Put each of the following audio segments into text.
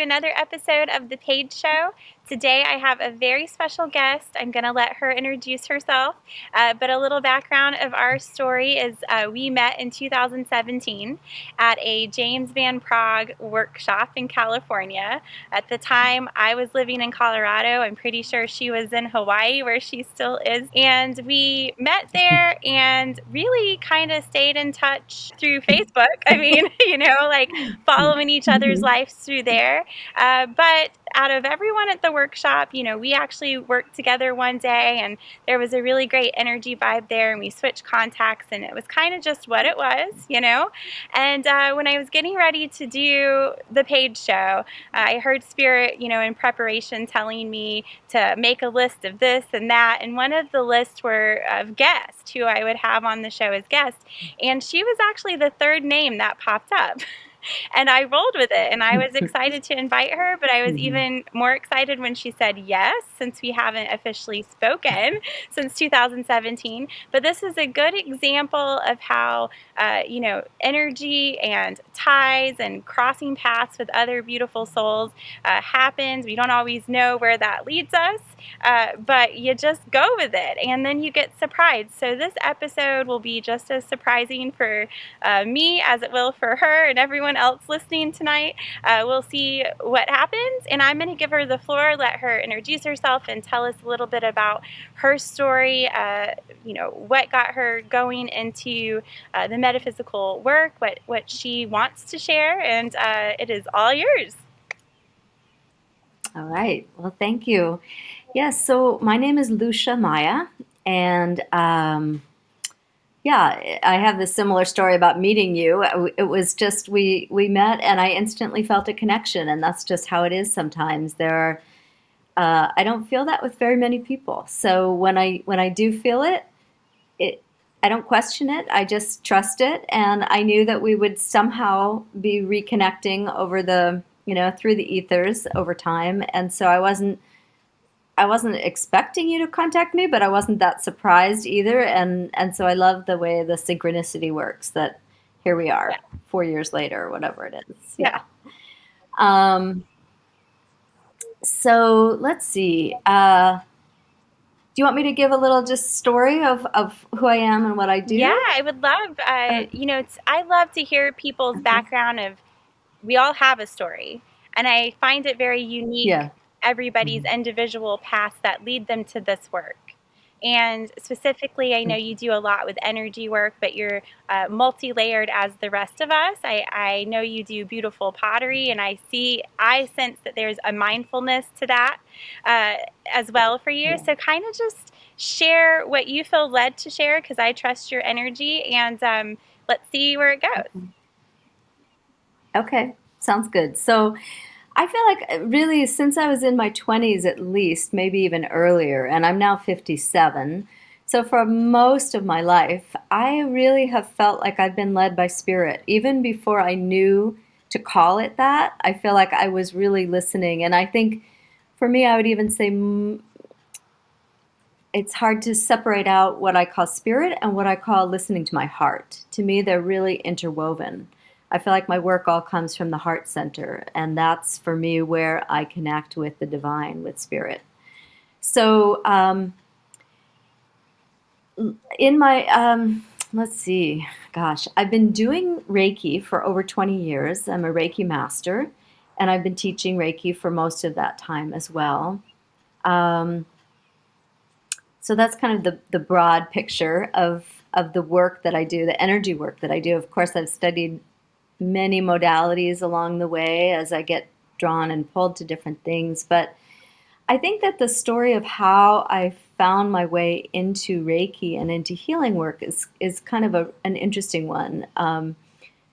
another episode of The Paige Show. Today I have a very special guest. I'm going to let her introduce herself. But a little background of our story is we met in 2017 at a James Van Praagh workshop in California. At the time, I was living in Colorado. I'm pretty sure she was in Hawaii, where she still is. And we met there and really kind of stayed in touch through Facebook. I mean, like following each other's lives through there. But out of everyone at the workshop, we actually worked together one day and there was a really great energy vibe there, and we switched contacts, and it was kind of just what it was. And when I was getting ready to do the Paige show, I heard Spirit, in preparation telling me to make a list of this and that, and one of the lists were of guests who I would have on the show as guests, and she was actually the third name that popped up. And I rolled with it, and I was excited to invite her, but I was even more excited when she said yes, since we haven't officially spoken since 2017. But this is a good example of how, energy and ties and crossing paths with other beautiful souls happens. We don't always know where that leads us, but you just go with it, and then you get surprised. So this episode will be just as surprising for me as it will for her and everyone else listening tonight. We'll see what happens, and I'm going to give her the floor, let her introduce herself and tell us a little bit about her story, what got her going into the metaphysical work, what she wants to share, and it is all yours. All right. Well, thank you. Yes. So my name is Lucia Maya, and yeah, I have this similar story about meeting you. It was just we met, and I instantly felt a connection, and that's just how it is sometimes. I don't feel that with very many people. So when I do feel it I don't question it. I just trust it, and I knew that we would somehow be reconnecting over through the ethers over time, and so I wasn't expecting you to contact me, but I wasn't that surprised either. And so I love the way the synchronicity works, that here we are Yeah. 4 years later or whatever it is. Yeah. Um, so let's see. Do you want me to give a little just story of who I am and what I Yeah, do? I would love, Uh, I love to hear people's okay. background of, we all have a story, and I find it very unique, Yeah. everybody's Mhm. individual paths that lead them to this work. And specifically, I know you do a lot with energy work, but you're multi-layered as the rest of us. I know you do beautiful pottery, and I sense that there's a mindfulness to that uh, as well for you. Yeah. So kind of just share what you feel led to share, because I trust your energy, and let's see where it goes. Okay. Sounds good. So I feel like really since I was in my 20s at least, maybe even earlier, and I'm now 57. So for most of my life, I really have felt like I've been led by spirit. Even before I knew to call it that, I feel like I was really listening. And I think for me, I would even say it's hard to separate out what I call spirit and what I call listening to my heart. To me, they're really interwoven. I feel like my work all comes from the heart center, and that's for me where I connect with the divine, with spirit. So, in my, let's see, gosh, I've been doing Reiki for over 20 years. I'm a Reiki master, and I've been teaching Reiki for most of that time as well. Um, So that's kind of the broad picture of the work that I do, the energy work that I do. Of course, I've studied many modalities along the way as I get drawn and pulled to different things. But I think that the story of how I found my way into Reiki and into healing work is kind of an interesting one.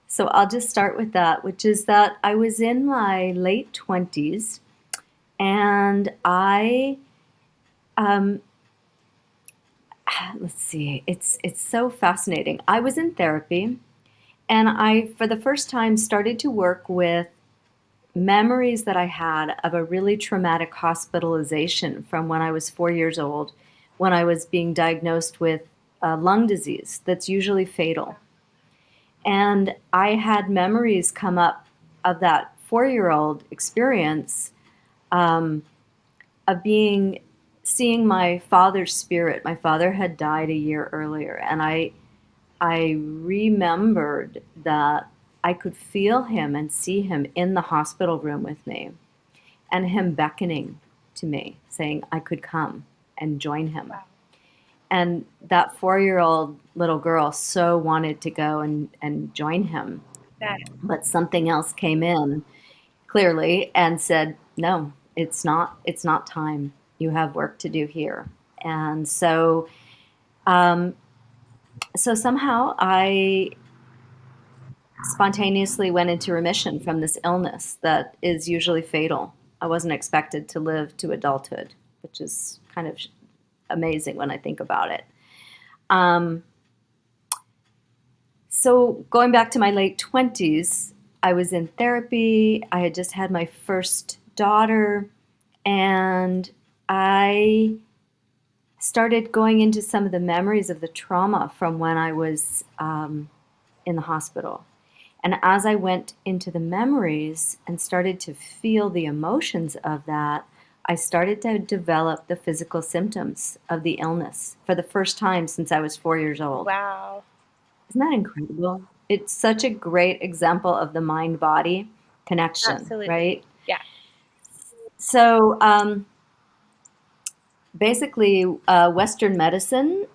So I'll just start with that, which is that I was in my late 20s, and um, let's see, it's so fascinating. I was in therapy, and I for the first time started to work with memories that I had of a really traumatic hospitalization from when I was 4 years old, when I was being diagnosed with lung disease that's usually fatal. And I had memories come up of that 4-year-old experience um, of seeing my father's spirit. My father had died a year earlier, and I remembered that I could feel him and see him in the hospital room with me, and him beckoning to me, saying I could come and join him. Wow. And that 4-year-old little girl so wanted to go and join him. That, But something else came in clearly and said, no, it's not time. You have work to do here. And um, so somehow I spontaneously went into remission from this illness that is usually fatal. I wasn't expected to live to adulthood, which is kind of amazing when I think about it. Um, so going back to my late 20s, I was in therapy. I had just had my first daughter, and I started going into some of the memories of the trauma from when I was in the hospital. And as I went into the memories and started to feel the emotions of that, I started to develop the physical symptoms of the illness for the first time since I was 4 years old. wow. Isn't that incredible? It's such a great example of the mind body connection, Absolutely. right? Yeah. So, basically, Western medicine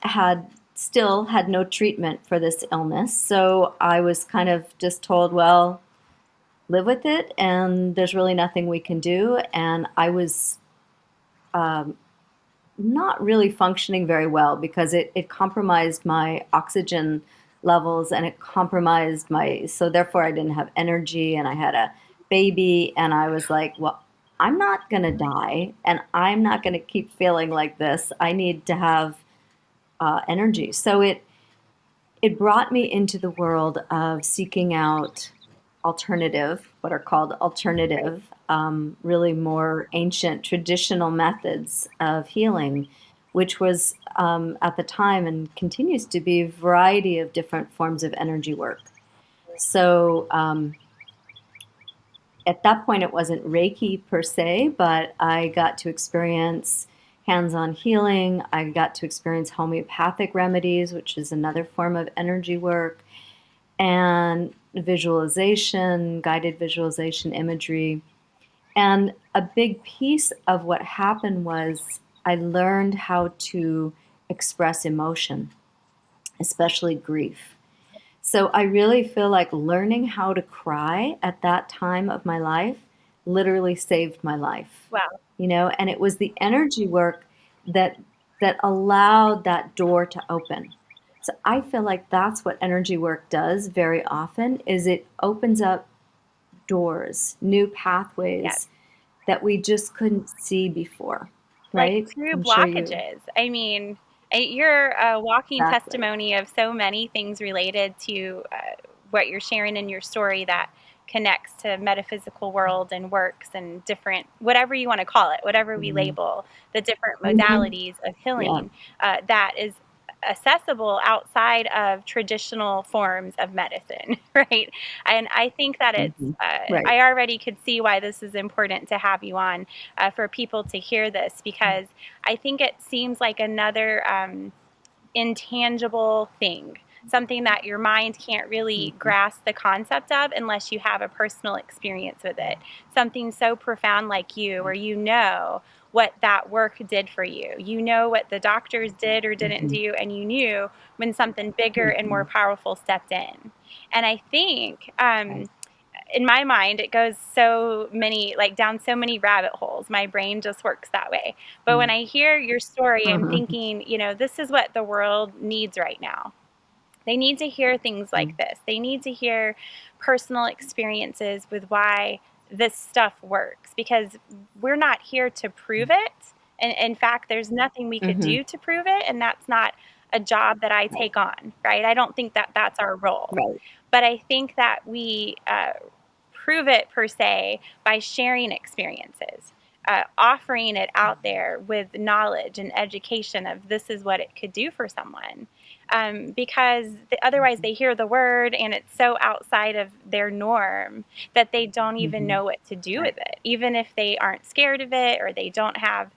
still had no treatment for this illness. So I was kind of just told, well, live with it, and there's really nothing we can do. And I was um, not really functioning very well because it compromised my oxygen levels, and it compromised so therefore I didn't have energy, and I had a baby, and I was like, well, I'm not going to die, and I'm not going to keep feeling like this. I need to have energy. So it brought me into the world of seeking out what are called Right. alternative, really more ancient traditional methods of healing, which was at the time and continues to be a variety of different forms of energy work. So at that point, it wasn't Reiki per se, but I got to experience hands on healing. I got to experience homeopathic remedies, which is another form of energy work, and visualization, guided visualization imagery. And a big piece of what happened was I learned how to express emotion, especially grief. So I really feel like learning how to cry at that time of my life literally saved my life. Wow. And it was the energy work that allowed that door to open. So I feel like that's what energy work does very often is it opens up doors, new Yes. pathways that we just couldn't see before, Like right? through I'm sure you blockages. I mean, you're a walking exactly. testimony of so many things related to what you're sharing in your story that connects to metaphysical world and works and different, whatever you want to call it, whatever we Mhm. label the different Mhm. modalities of Yeah. healing that is accessible outside of traditional forms of medicine, right? And I think that Mhm. Right. I already could see why this is important to have you on for people to hear this because I think it seems like another intangible thing, something that your mind can't really Mhm. grasp the concept of unless you have a personal experience with it. Something so profound like you, where you know what that work did for you. You know what the doctors did or didn't Mhm. do, and you knew when something bigger and more Mhm. powerful stepped in. And I think Right. in my mind, it goes so many, like down so many rabbit holes. My brain just works that way. But when Mm. I hear your story, I'm Mhm. thinking, this is what the world needs right now. They need to hear things Mm. like this. They need to hear personal experiences with why this stuff works because we're not here to prove it. And in fact, there's nothing we could Mhm. do to prove it. And that's not a job that I Right. take on, right? I don't think that that's our role. Right. But I think that we prove it per se by sharing experiences. offering it out there with knowledge and education of this is what it could do for someone. Because otherwise they hear the word and it's so outside of their norm that they don't even Mm-hmm. know what to do Right. with it, even if they aren't scared of it or they don't have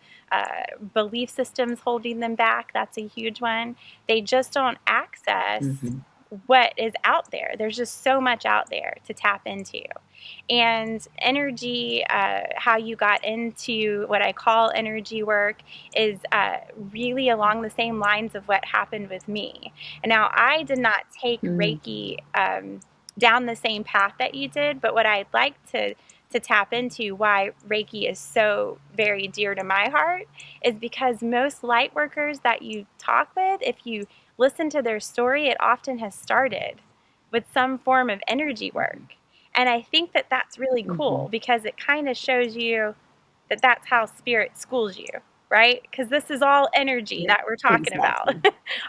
belief systems holding them back. That's a huge one. They just don't access Mm-hmm. what is out there. There's just so much out there to tap into. And energy, how you got into what I call energy work, is really along the same lines of what happened with me. And now, I did not take Mm-hmm. Reiki down the same path that you did, but what I'd like to tap into why Reiki is so very dear to my heart is because most light workers that you talk with, if you listen to their story, it often has started with some form of energy work. And I think that that's really Mm-hmm. cool because it kind of shows you that that's how spirit schools you, right? Because this is all energy Yeah, that we're talking about. exactly.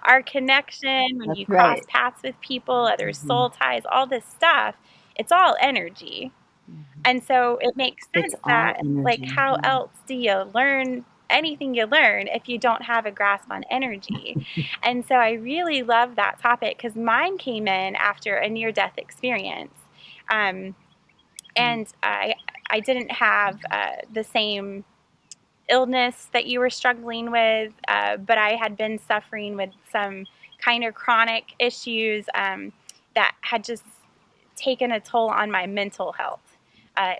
Our connection, when you That's cross right. paths with people, other Mm-hmm. soul ties, all this stuff, it's all energy. Mm-hmm. And so it makes It's sense all that, like, energy. how Yeah. else do you learn anything you learn if you don't have a grasp on energy? And so I really love that topic because mine came in after a near death experience. Um, and I didn't have the same illness that you were struggling with, but I had been suffering with some kind of chronic issues that had just taken a toll on my mental health,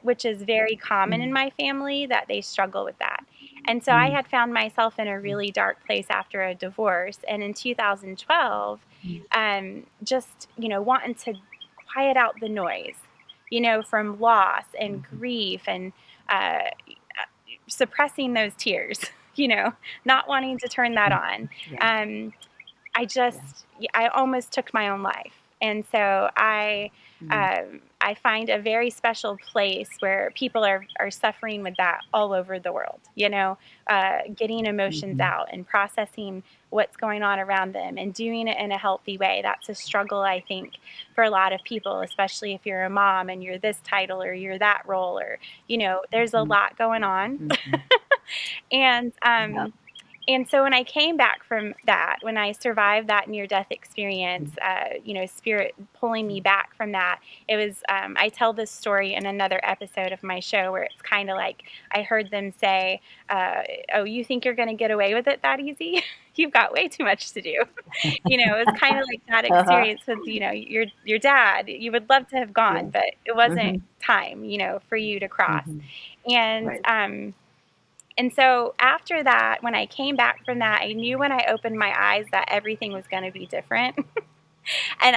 which is very common in Mm-hmm. my family that they struggle with that. And so I had found myself in a really dark place after a divorce. And in 2012, just, wanting to quiet out the noise, from loss and Mm-hmm. grief and uh, suppressing those tears, not wanting to turn that on. Yeah. Um, I Yeah. just, I almost took my own life. And so Mm-hmm. I find a very special place where people are suffering with that all over the world, getting emotions Mm-hmm. out and processing what's going on around them and doing it in a healthy way. That's a struggle, I think, for a lot of people, especially if you're a mom and you're this title or you're that role, or, there's a lot going on. Mm-hmm. And Yeah. and so when I came back from that, when I survived that near death experience, spirit pulling me back from that, it was, I tell this story in another episode of my show where it's kind of like I heard them say, oh, you think you're going to get away with it that easy? You've got way too much to do. It was kind of like that Uh-huh. experience with, your dad. You would love to have Yeah. gone, but it wasn't Mm-hmm. time, for you to cross. Mm-hmm. And, Right. and so after that, when I came back from that, I knew when I opened my eyes that everything was going to be different. And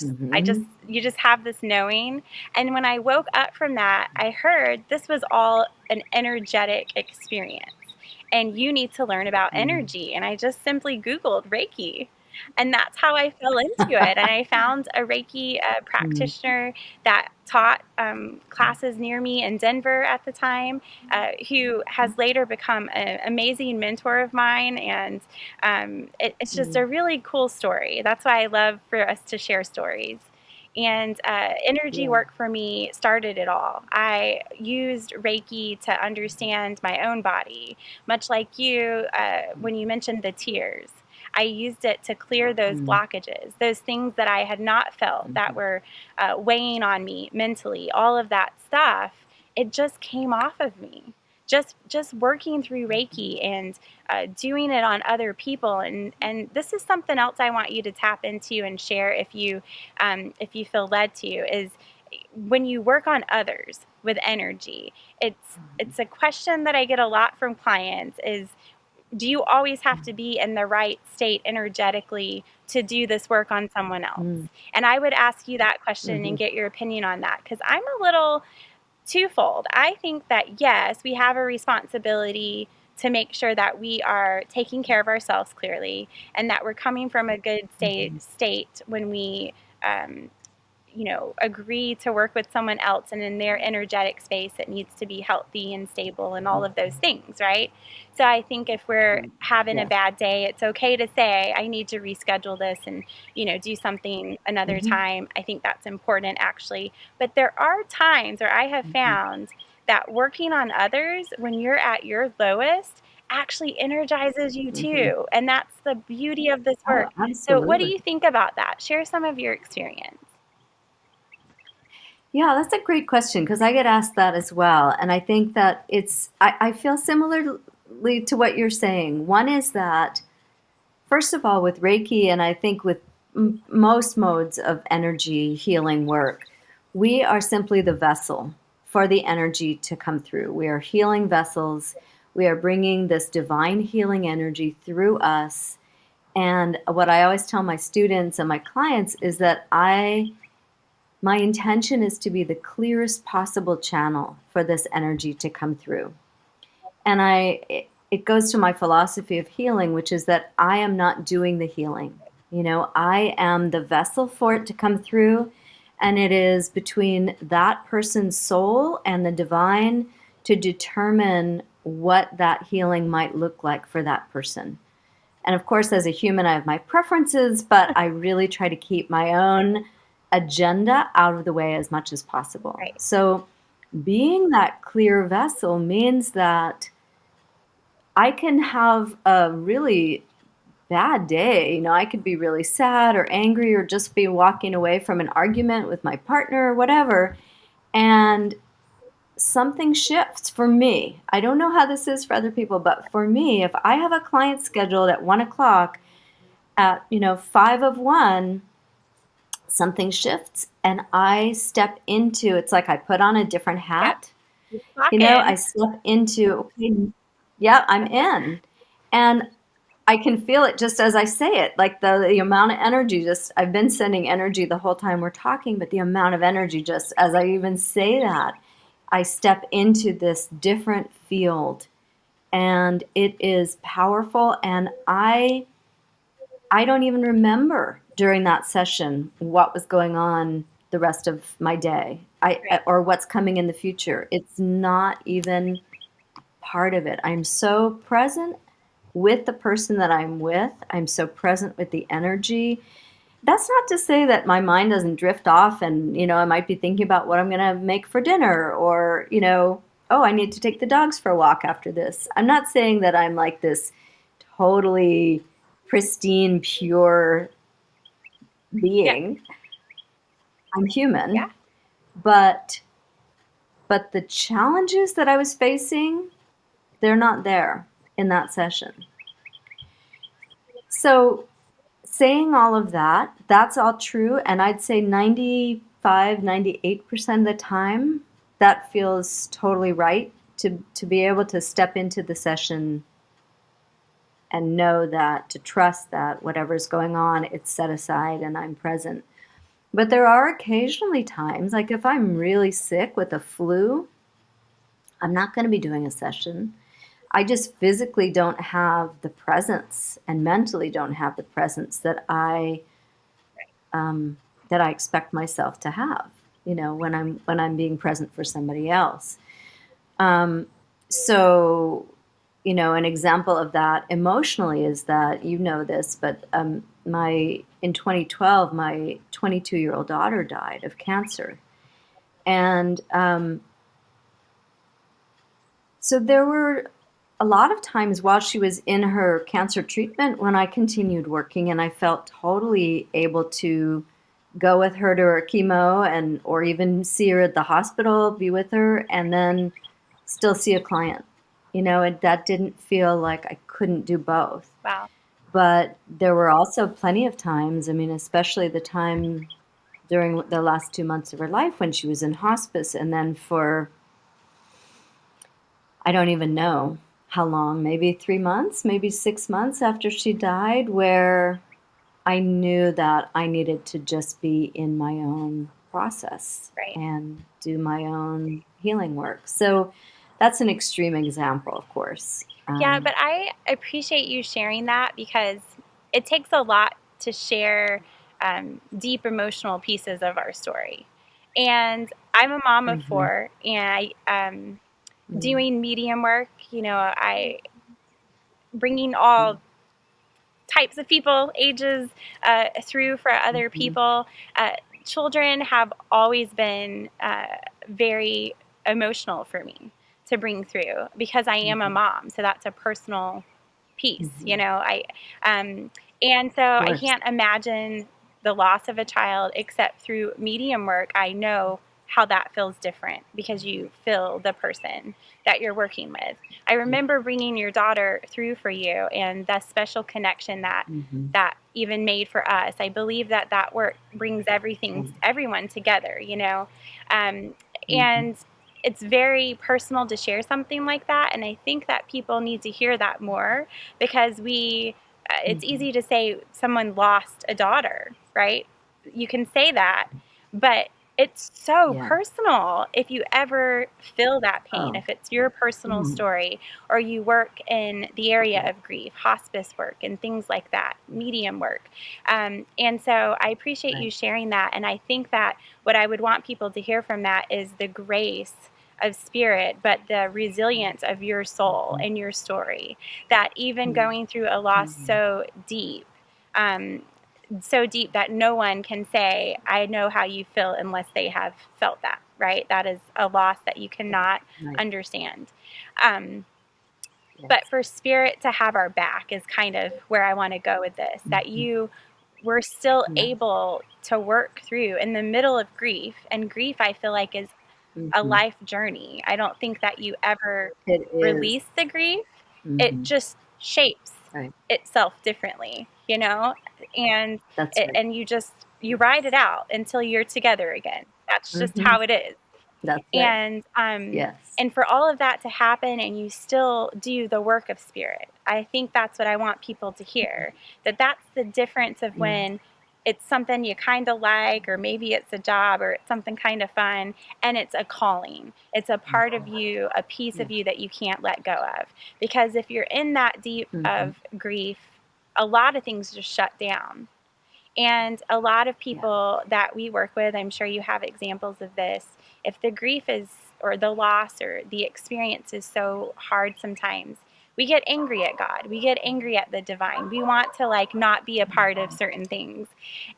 Mm-hmm. you just have this knowing. And when I woke up from that, I heard this was all an energetic experience. And you need to learn about Mm-hmm. energy. And I just simply Googled Reiki. And that's how I fell into it. And I found a Reiki practitioner that taught classes near me in Denver at the time, who has later become an amazing mentor of mine. And it's just Mm-hmm. a really cool story. That's why I love for us to share stories. And energy Yeah. work for me started it all. I used Reiki to understand my own body, much like you when you mentioned the tears. I used it to clear those Mm-hmm. blockages, those things that I had not felt that were weighing on me mentally, all of that stuff. It just came off of me. Just working through Reiki and doing it on other people, and this is something else I want you to tap into and share if you feel led to, is when you work on others with energy. It's a question that I get a lot from clients is, do you always have to be in the right state energetically to do this work on someone else? Mm-hmm. And I would ask you that question Mm-hmm. and get your opinion on that, because I'm a little twofold. I think that yes, we have a responsibility to make sure that we are taking care of ourselves clearly and that we're coming from a good Mm-hmm. state when we um, agree to work with someone else, and in their energetic space it needs to be healthy and stable and all of those things, right? So I think if we're Right. having a Yeah. bad day, it's okay to say I need to reschedule this and do something another Mm-hmm. time. I think that's important, actually. But there are times where I have Mm-hmm. found that working on others when you're at your lowest actually energizes you Mm-hmm. too. And that's the beauty of this Oh, work. So, what do absolutely. you think about that? Share some of your experience. Yeah, that's a great question because I get asked that as well. And I think that I feel similarly to what you're saying. One is that, first of all, with Reiki, and I think with most modes of energy healing work, we are simply the vessel for the energy to come through. We are healing vessels. We are bringing this divine healing energy through us. And what I always tell my students and my clients is that my intention is to be the clearest possible channel for this energy to come through. And it goes to my philosophy of healing, which is that I am not doing the healing. I am the vessel for it to come through, and it is between that person's soul and the divine to determine what that healing might look like for that person. And of course, as a human, I have my preferences, but I really try to keep my own agenda out of the way as much as possible. Right. So, being that clear vessel means that I can have a really bad day. I could be really sad or angry or just be walking away from an argument with my partner or whatever. And something shifts for me. I don't know how this is for other people, but for me, if I have a client scheduled at 1 o'clock at 5 of 1, something shifts and I step into, it's like I put on a different Yep. hat. You clock in. I step into, okay, yeah, I'm in. And I can feel it just as I say it, like the amount of energy, just I've been sending energy the whole time we're talking, but the amount of energy, just as I even say that, I step into this different field, and it is powerful. And I don't even remember during that session what was going on the rest of my day, Right. or what's coming in the future. It's not even part of it. I'm so present with the person that I'm with. I'm so present with the energy. That's not to say that my mind doesn't drift off and, I might be thinking about what I'm going to make for dinner, or, oh, I need to take the dogs for a walk after this. I'm not saying that I'm like this totally pristine, pure Yeah. being. I'm Yeah. human, but the challenges that I was facing, they're not there in that session. So, saying all of that, that's all true. And I'd say 95, 98% of the time, that feels totally right to be able to step into the session and know that, to trust that whatever's going on, it's set aside and I'm present. But there are occasionally times, like if I'm really sick with a flu, I'm not going to be doing a session. I just physically don't have the presence and mentally don't have the presence um, that I expect myself to have. When I'm being present for somebody else. Um, so, an example of that emotionally is that this, but in 2012, my 22-year-old daughter died of cancer, and so there were a lot of times while she was in her cancer treatment when I continued working and I felt totally able to go with her to her chemo and or even see her at the hospital, be with her, and then still see a client. That didn't feel like I couldn't do both. Wow. But there were also plenty of times, I mean, especially the time during the last 2 months of her life when she was in hospice, and then for I don't even know how long, maybe 3 months, maybe 6 months after she died, where I knew that I needed to just be in my own process Right. and do my own healing work. So that's an extreme example, of course. Yeah, but I appreciate you sharing that because it takes a lot to share deep emotional pieces of our story. And I'm a mom of Mhm, 4, and I mhm, doing medium work. I bringing all types of people, ages through for other mhm, people. Uh, Children have always been very emotional for me to bring through because I am a Mm-hmm. mom. So that's a personal piece, Mm-hmm. um, and so Of I course. can't imagine the loss of a child except through medium work. I know how that feels different because you feel the person that you're working with. I Yeah. remember bringing your daughter through for you and the special connection that Mm-hmm. even made for us. I believe that work brings Yeah. everyone together, um, Mm-hmm. and it's very personal to share something like that. And I think that people need to hear that more because it's Mm-hmm. easy to say someone lost a daughter, right? You can say that, but it's so Yeah. personal if you ever feel that pain, Oh. if it's your personal Mm. story, or you work in the area Yeah. of grief, hospice work, and things like that, medium work. And so I appreciate Right. you sharing that. And I think that what I would want people to hear from that is the grace of spirit, but the resilience of your soul Mm-hmm. and your story. That even Mm-hmm. going through a loss Mm-hmm. um, so deep that no one can say, I know how you feel unless they have felt that, right? That is a loss that you cannot Right. understand. Um, but Yes. for spirit to have our back is kind of where I want to go with this, that Mm-hmm. you were still Yeah. able to work through in the middle of grief. And grief, I feel like, is a Mm-hmm. life journey. I don't think that you ever It is. release the grief. It Mm-hmm. just shapes Right. itself differently, and That's right. you ride Yes. it out until you're together again. That's just Mm-hmm. how it is. That's right. And Yes. and for all of that to happen and you still do the work of spirit, I think that's what I want people to hear, that that's the difference of Yeah. when it's something you kind of like, or maybe it's a job, or it's something kind of fun, and it's a calling. It's a part of you, a piece Yeah. of you that you can't let go of. Because if you're in that deep Mm-hmm. of grief, a lot of things just shut down. And a lot of Yeah. people that we work with, I'm sure you have examples of this, if the grief is, or the loss, or the experience is so hard sometimes, we get angry at God. We get angry at the divine. We want to not be a part of certain things.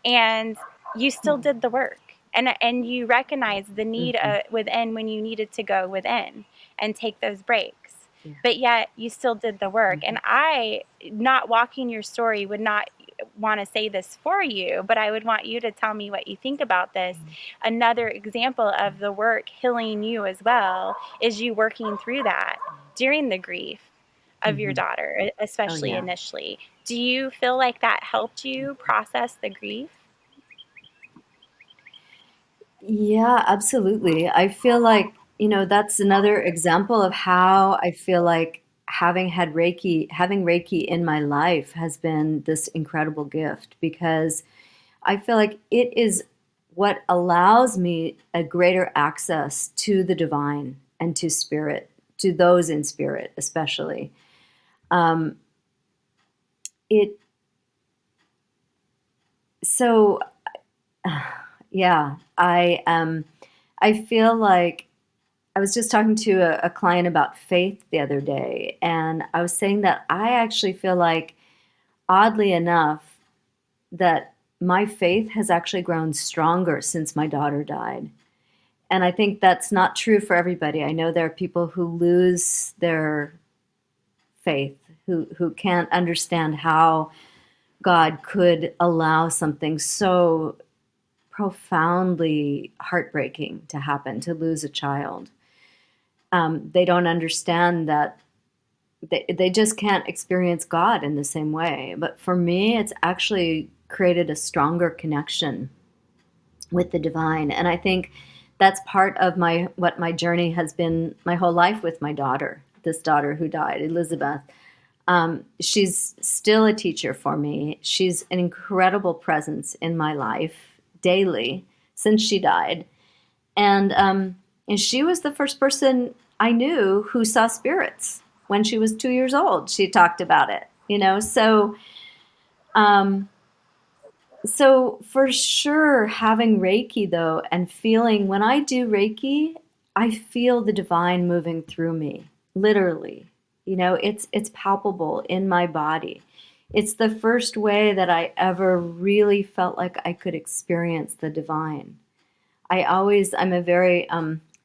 And you still Yeah. did the work. And you recognize the need Mm-hmm. within when you needed to go within and take those breaks. Yeah. But yet you still did the work. Mm-hmm. And I, not walking your story, would not want to say this for you, but I would want you to tell me what you think about this. Another example of the work healing you as well is you working through that during the grief of your Mm-hmm. daughter, Oh especially yeah. initially. Do you feel like that helped you process the grief? Yeah, absolutely. I feel like, that's another example of how I feel like having Reiki in my life has been this incredible gift because I feel like it is what allows me a greater access to the divine and to spirit, to those in spirit, especially. Um, it so yeah, I feel like I was just talking to a client about faith the other day, and I was saying that I actually feel like, oddly enough, that my faith has actually grown stronger since my daughter died. And I think that's not true for everybody. I know there are people who lose their faith, who can't understand how God could allow something so profoundly heartbreaking to happen, to lose a child. They don't understand that they just can't experience God in the same way. But for me, it's actually created a stronger connection with the divine. And I think that's part of my journey has been my whole life with my daughter, this daughter who died, Elizabeth. She's still a teacher for me. She's an incredible presence in my life daily since she died. And she was the first person I knew who saw spirits when she was 2 years old. She talked about it. Um, so for sure, having Reiki though, and feeling when I do Reiki, I feel the divine moving through me, literally. It's palpable in my body. It's the first way that I ever really felt like I could experience the divine. I'm a very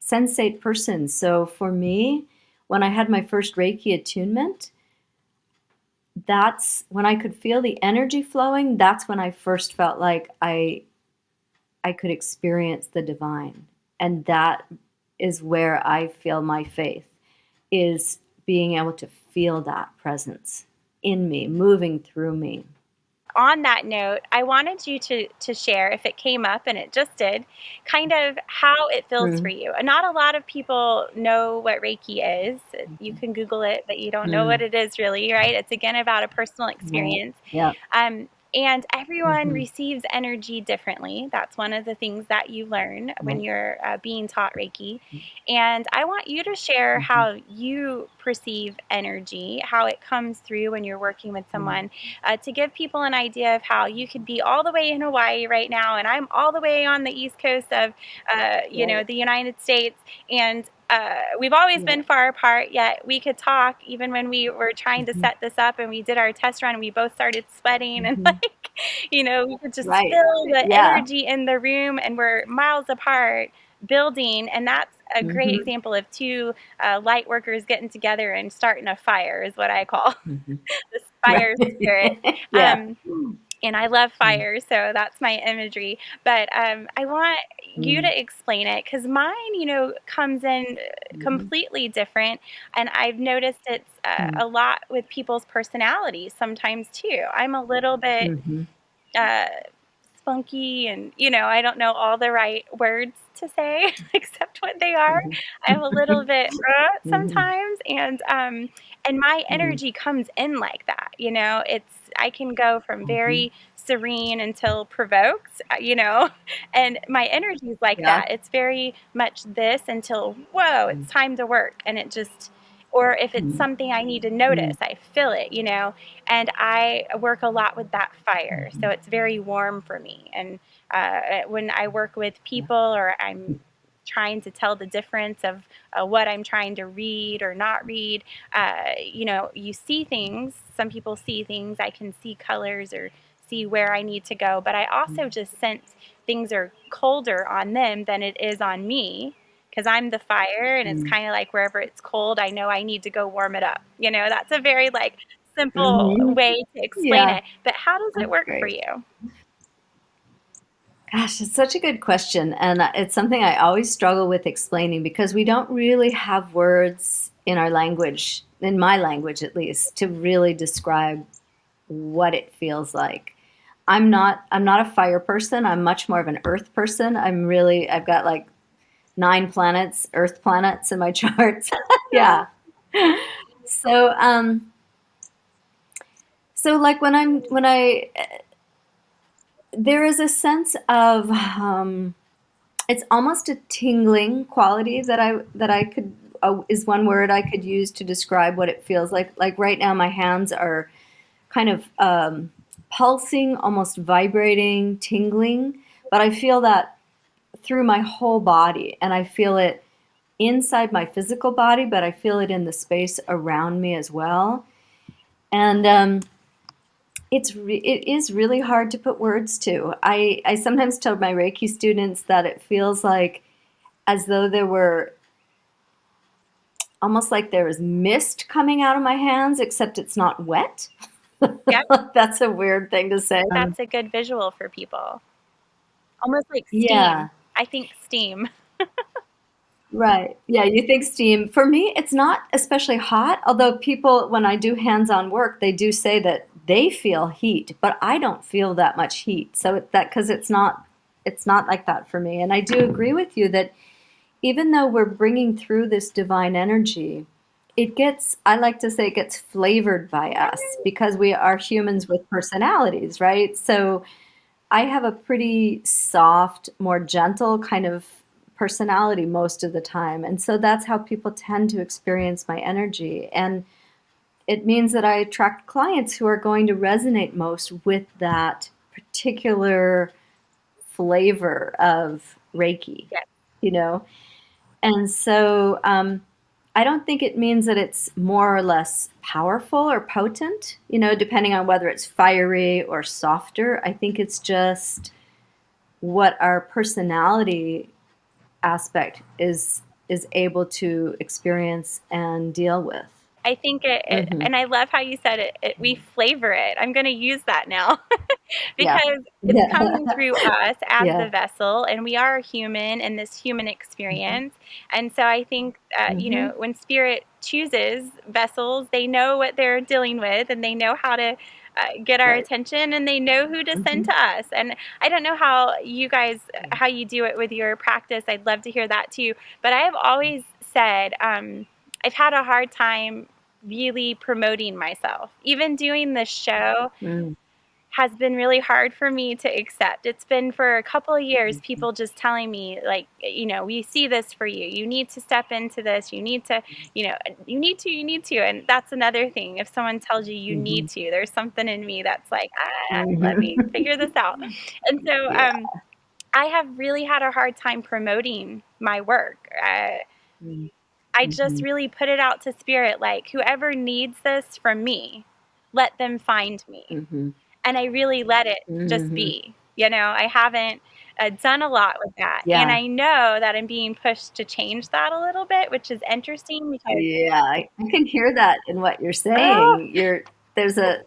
sensate person. So for me, when I had my first Reiki attunement, that's when I could feel the energy flowing. That's when I first felt like I could experience the divine. And that is where I feel my faith, is being able to feel that presence in me, moving through me. On that note, I wanted you to share, if it came up, and it just did, kind of how it feels for Mm, you. And not a lot of people know what Reiki is. You can Google it, but you don't know what mm, it is really, right? It's again about a personal right. experience. Yeah. And everyone Hmm. receives energy differently. That's one of the things that you learn when Right. you're being taught Reiki. And I want you to share Hmm. how you perceive energy, how it comes through when you're working with Mm, someone, to give people an idea of how you could be all the way in Hawaii right now, and I'm all the way on the east coast of, right. the United States, and we've always Yeah. been far apart, yet we could talk even when we were trying to Hmm. set this up and we did our test run and we both started sweating and Hmm. like, we could just Right. feel the Yeah. energy in the room and we're miles apart building. And that's a great Hmm. example of two light workers getting together and starting a fire, is what I call Hmm. this Right. fire spirit. Yeah. Um, and I love Mm, fire, so that's my imagery. But I want you mm, to explain it because mine, comes in mhm, completely different. And I've noticed it's mm, a lot with people's personalities sometimes too. I'm a little bit mhm, uh, spunky and, I don't know all the right words to say except what they are. mhm, I'm a little bit mhm, sometimes, and my mhm, energy comes in like that. I can go from mhm. very serene until provoked, and my energy is like Yeah. that. It's very much this until, whoa, Mm, it's time to work. And it just, or if it's mm, something I need to mm, notice, I feel it, and I work a lot with that fire. So mhm. it's very warm for me. And when I work with Yeah. people or I'm trying to tell the difference of what I'm trying to read or not read, you see things. Some people see things. I can see colors or see where I need to go. But I also Mm, just sense things are colder on them than it is on me because I'm the fire, and it's mm, kind of like wherever it's cold, I know I need to go warm it up. That's a very like simple mhm. way to explain Yeah, it. But how does it that's work for great. you? Gosh, it's such a good question, and it's something I always struggle with explaining because we don't really have words in our language, in my language at least, to really describe what it feels like. I'm not a fire person. I'm much more of an earth person. I've got like 9 planets, earth planets in my charts. Yeah. So so like when I there is a sense of it's almost a tingling quality that I could is one word I could use to describe what it feels like. Like right now my hands are kind of pulsing, almost vibrating, tingling, but I feel that through my whole body, and I feel it inside my physical body, but I feel it in the space around me as well. And it is really hard to put words to. I sometimes tell my Reiki students that it feels like as though there were almost like there is mist coming out of my hands, except it's not wet. Yep, That's a weird thing to say. that's a good visual for people. Almost like steam. Yeah, I think steam. right. Yeah, you think steam. For me, it's not especially hot, although people, when I do hands-on work, they do say that they feel heat, but I don't feel that much heat. So that because it's not like that for me. And I do agree with you that even though we're bringing through this divine energy, I like to say it gets flavored by us because we are humans with personalities, right? So I have a pretty soft, more gentle kind of personality most of the time. And so that's how people tend to experience my energy. And it means that I attract clients who are going to resonate most with that particular flavor of Reiki, Yes. you know? And so I don't think it means that it's more or less powerful or potent, depending on whether it's fiery or softer. I think it's just what our personality aspect is is able to experience and deal with. I think Hmm. and I love how you said it, we flavor it. I'm going to use that now Yeah. because it's Yeah. coming through us as Yeah. the vessel, and we are human in this human Hmm. experience. And so I think, Hmm. when spirit chooses vessels, they know what they're dealing with, and they know how to get our Right. attention, and they know who to send Hmm. to us. And I don't know how you guys, Yeah. how you do it with your practice. I'd love to hear that too. But I have always said, I've had a hard time really promoting myself. Even doing this show Mm. has been really hard for me to accept. It's been for a couple of years, Mhm. people just telling me, like, we see this for you. You need to step into this. You need to, you need to. And that's another thing. If someone tells you you need Mhm. to, there's something in me that's like, let me Mhm. figure this out. And so, Yeah. I have really had a hard time promoting my work. Mm. I just Mhm. really put it out to spirit, like, whoever needs this from me, let them find me. Mhm. And I really let it just Mhm. be. I haven't done a lot with that. And Yeah. I know that I'm being pushed to change that a little bit, which is interesting because, Yeah. I can hear that in what you're oh, saying. There's a,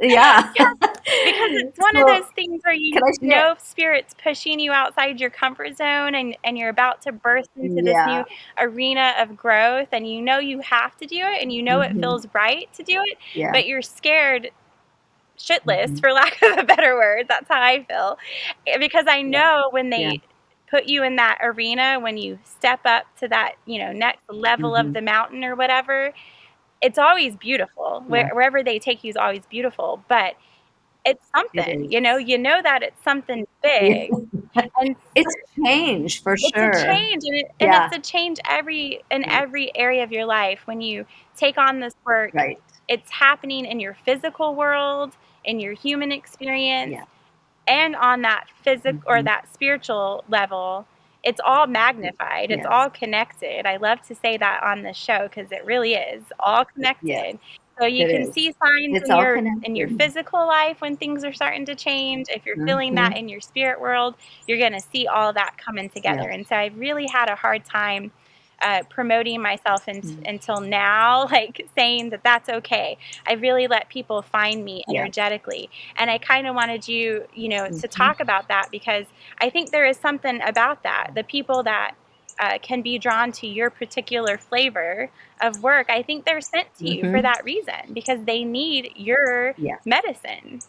yeah. yeah, because it's one of those So things where can you I share? know spirit's pushing you outside your comfort zone, and you're about to burst into this Yeah. new arena of growth, and you know you have to do it, and you know it Mhm. feels right to do it, Yeah. but you're scared shitless, Mhm. for lack of a better word. That's how I feel. Because I Yeah. know when Yeah. they put you in that arena, when you step up to that, next level of Mhm. the mountain or whatever, it's always beautiful. Yeah. Wherever they take you is always beautiful, but it's It something, is. that it's something Yeah. big. And It's change for it's a sure. change, and it's Yeah. a change in Right. every area of your life. When you take on this work, Right. it's happening in your physical world, in your human experience, Yeah. and on that physical or Mhm. that spiritual level. It's all magnified, it's Yes. all connected. I love to say that on this show because it really is all Yes. connected. So you It can is. see signs It's all in your connected. physical life when things are starting to change. If you're feeling that Mhm. in your spirit world, you're going to see all that coming Yeah. together. And so I've really had a hard time promoting myself Mm. until now, like saying that that's okay. I really let people find me Yeah. energetically. And I kind of wanted you, to Mhm. talk about that because I think there is something about that. The people that can be drawn to your particular flavor of work, I think they're sent to you for Mhm. that reason because they need your Yes. medicine.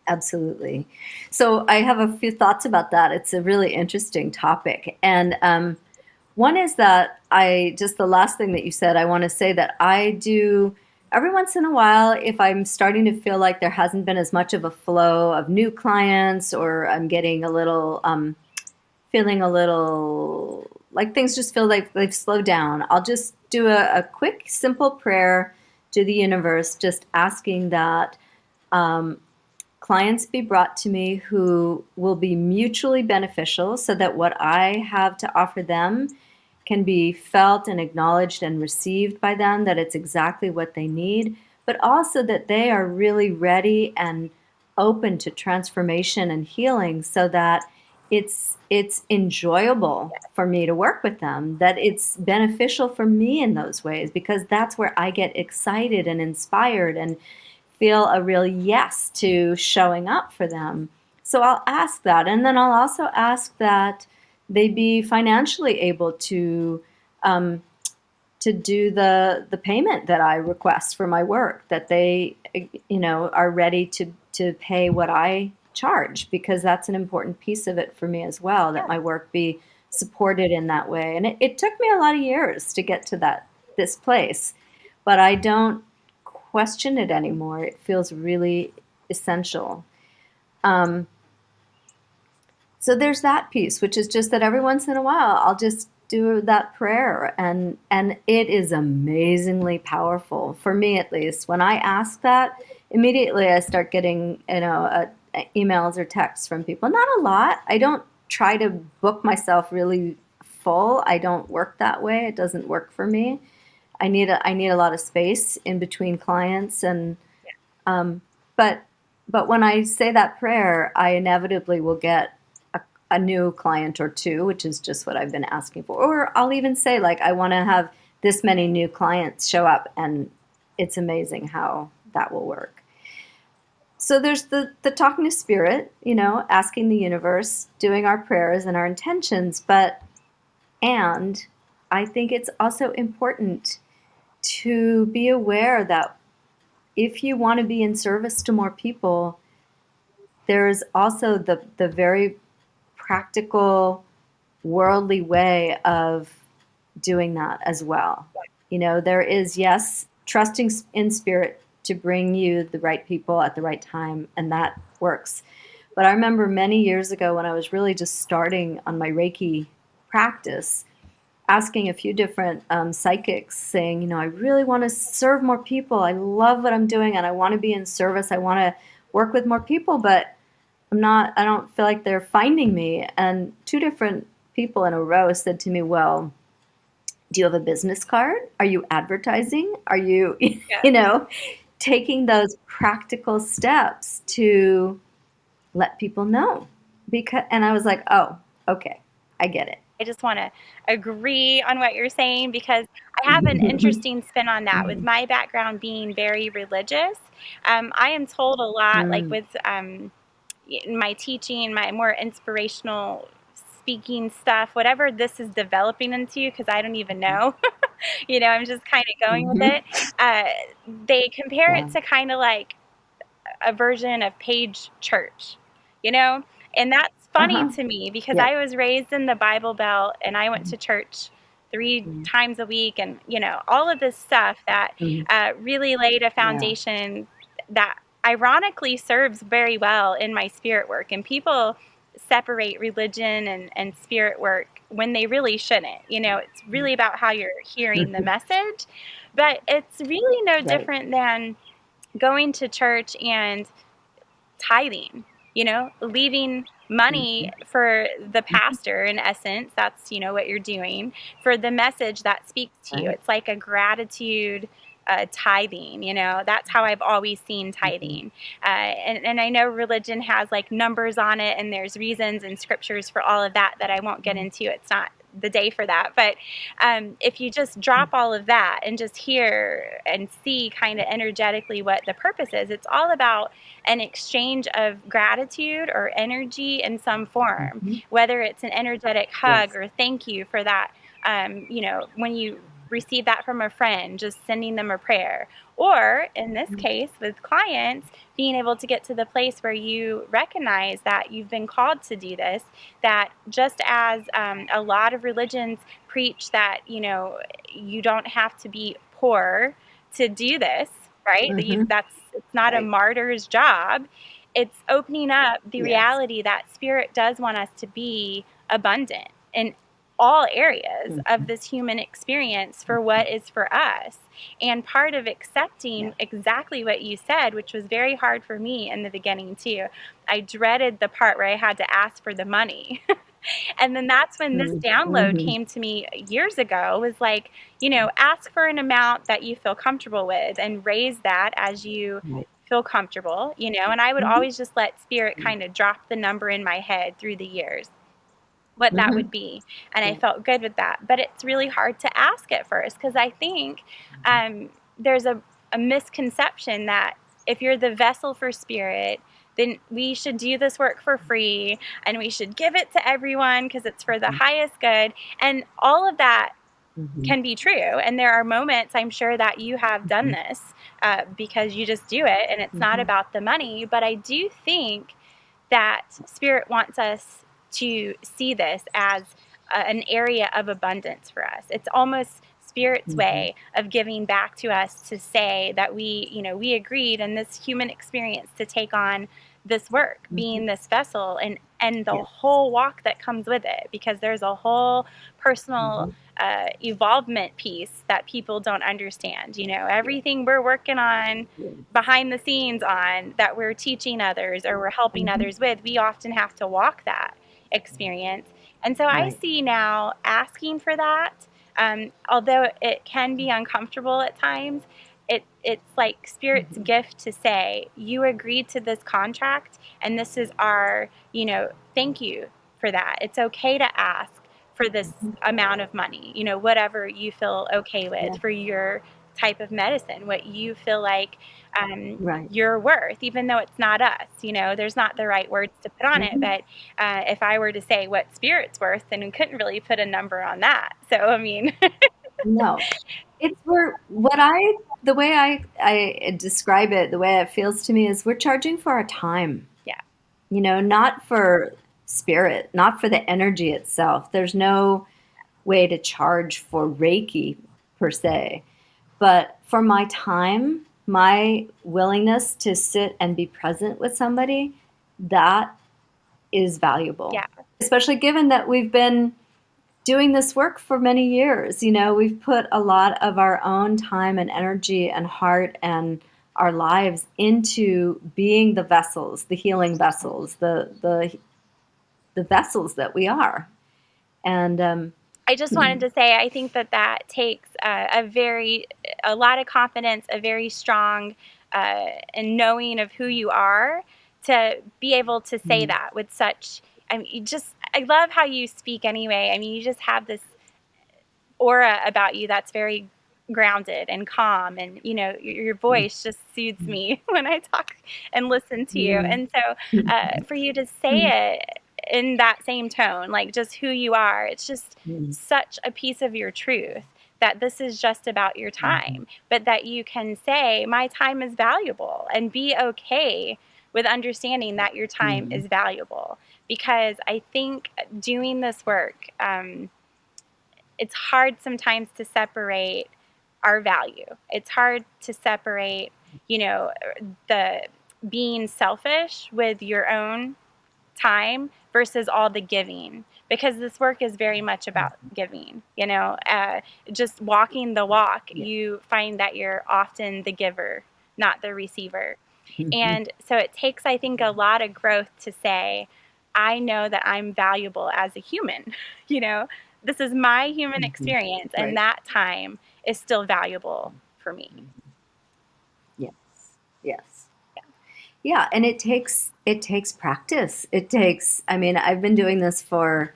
Absolutely. So I have a few thoughts about that. It's a really interesting topic. And one is that just the last thing that you said, I want to say that I do every once in a while, if I'm starting to feel like there hasn't been as much of a flow of new clients, or I'm getting a little, feeling a little like things just feel like they've slowed down, I'll just do a quick, simple prayer to the universe, just asking that um, clients be brought to me who will be mutually beneficial so that what I have to offer them can be felt and acknowledged and received by them, that it's exactly what they need, but also that they are really ready and open to transformation and healing so that it's enjoyable for me to work with them, that it's beneficial for me in those ways, because that's where I get excited and inspired and feel a real yes to showing up for them. So I'll ask that. And then I'll also ask that they be financially able um, to do the payment that I request for my work, that they, are ready to pay what I charge, because that's an important piece of it for me as well, that Yeah. my work be supported in that way. And it took me a lot of years to get to this place, but I don't question it anymore. It feels really essential. Um, so there's that piece, which is just that every once in a while I'll just do that prayer, and it is amazingly powerful for me, at least. When I ask that, immediately I start getting emails or texts from people. Not a lot. I don't try to book myself really full. I don't work that way. It doesn't work for me. I need a lot of space in between clients, and um, but when I say that prayer, I inevitably will get a new client or two, which is just what I've been asking for. Or I'll even say, like, I want to have this many new clients show up, and it's amazing how that will work. So there's the talking to spirit, asking the universe, doing our prayers and our intentions, and I think it's also important to be aware that if you want to be in service to more people, there's also the very practical, worldly way of doing that as well. There is, yes, trusting in spirit to bring you the right people at the right time, and that works. But I remember many years ago when I was really just starting on my Reiki practice, asking a few different psychics, saying, I really want to serve more people. I love what I'm doing, and I want to be in service. I want to work with more people, but I don't feel like they're finding me. And two different people in a row said to me, well, do you have a business card? Are you advertising? Are you, Yeah. taking those practical steps to let people know? And I was like, oh, okay, I get it. I just want to agree on what you're saying because I have an interesting spin on that with my background being very religious. I am told a lot, like Mm, with my teaching, my more inspirational speaking stuff, whatever this is developing into, because I don't even know. I'm just kind of going with mhm. it. Uh, they compare it Yeah. to kind of like a version of Paige Church, you know? And that's funny Uh-huh. to me because Yes. I was raised in the Bible Belt and I went Mhm. to church 3 times a week and, all of this stuff that Mhm. really laid a Yeah. foundation that ironically serves very well in my spirit work. And people separate religion and spirit work when they really shouldn't. It's really about how you're hearing the message. But it's really no Right. different than going to church and tithing, leaving money Mhm. for the Mhm. pastor in essence. That's, what you're doing for the message that speaks to you. Right. It's like a gratitude tithing, that's how I've always seen Mhm. tithing. And I know religion has like numbers on it and there's reasons and scriptures for all of that I won't get Mhm. into. It's not the day for that. But if you just drop all of that and just hear and see kind of energetically what the purpose is, it's all about an exchange of gratitude or energy in some form, Mhm. whether it's an energetic hug Yes. or thank you for that. When you receive that from a friend, just sending them a prayer. Or in this Mhm. case, with clients, being able to get to the place where you recognize that you've been called to do this, that just as a lot of religions preach that, you don't have to be poor to do this, right? Mhm. It's not a Right. martyr's job. It's opening up the Yes. reality that spirit does want us to be abundant in all areas of Mhm. this human experience for what is for us. And part of accepting Yeah. exactly what you said, which was very hard for me in the beginning too. I dreaded the part where I had to ask for the money. And then that's when this Mhm. download Mhm. came to me years ago, was like, ask for an amount that you feel comfortable with and raise that as you Right. feel comfortable, and I would Mhm. always just let spirit kind of drop the number in my head through the years what that would Mhm. be. And I Yeah. felt good with that. But it's really hard to ask at first because I think Mhm. there's a misconception that if you're the vessel for spirit, then we should do this work for free and we should give it to everyone because it's for the highest good. And all of that Mhm. can be true. And there are moments I'm sure that you have done Mhm. this because you just do it and it's not Mhm. about the money. But I do think that spirit wants us to see this as an area of abundance for us. It's almost spirit's Mhm. way of giving back to us to say that we agreed in this human experience to take on this work, Mhm. being this vessel and the Yes. whole walk that comes with it, because there's a whole personal Mhm. evolvement piece that people don't understand. Yes. Everything we're working on Yes. behind the scenes on that we're teaching others or we're helping Mhm. others with, we often have to walk that experience. And so I Right. see now asking for that, although it can be uncomfortable at times, it's like spirit's Mhm. gift to say, you agreed to this contract and this is our, thank you for that. It's okay to ask for this amount of money, whatever you feel okay with Yeah. for your type of medicine, what you feel like Right. you're worth, even though it's not us. There's not the right words to put on it, Hmm. but if I were to say what spirit's worth, then we couldn't really put a number on that. So, I mean, No, it's the way I describe it, the way it feels to me is we're charging for our time, yeah, not for spirit, not for the energy itself. There's no way to charge for Reiki per se, but for my time, my willingness to sit and be present with somebody, that is valuable. yeah. Especially given that we've been doing this work for many years. We've put a lot of our own time and energy and heart and our lives into being the vessels, the healing vessels, the vessels that we are. And I just wanted to say, I think that takes a lot of confidence, a very strong and knowing of who you are to be able to say that with such. I mean, I love how you speak anyway. I mean, you just have this aura about you that's very grounded and calm, and your voice just soothes me when I talk and listen to you. And so for you to say it in that same tone, like just who you are, it's just such a piece of your truth that this is just about your time, but that you can say my time is valuable and be okay with understanding that your time is valuable. Because I think doing this work, it's hard sometimes to separate our value. It's hard to separate, the being selfish with your own time versus all the giving, because this work is very much about giving. Just walking the walk, Yeah. you find that you're often the giver, not the receiver. And so it takes, I think, a lot of growth to say, I know that I'm valuable as a human. you know this is my human experience, and Right. that time is still valuable for me. Yes. Yes. Yeah, and it takes practice. I mean, I've been doing this for,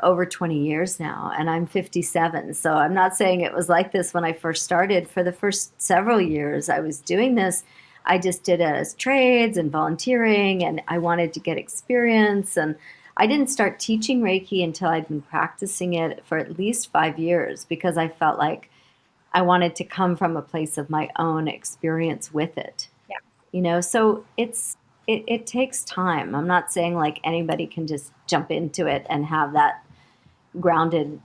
over 20 years now, and I'm 57. So I'm not saying it was like this when I first started. For the first several years I was doing this, I just did it as trades and volunteering, and I wanted to get experience. And I didn't start teaching Reiki until I'd been practicing it for at least 5 years, because I felt like I wanted to come from a place of my own experience with it. Yeah, So it takes time. I'm not saying like anybody can just jump into it and have that grounded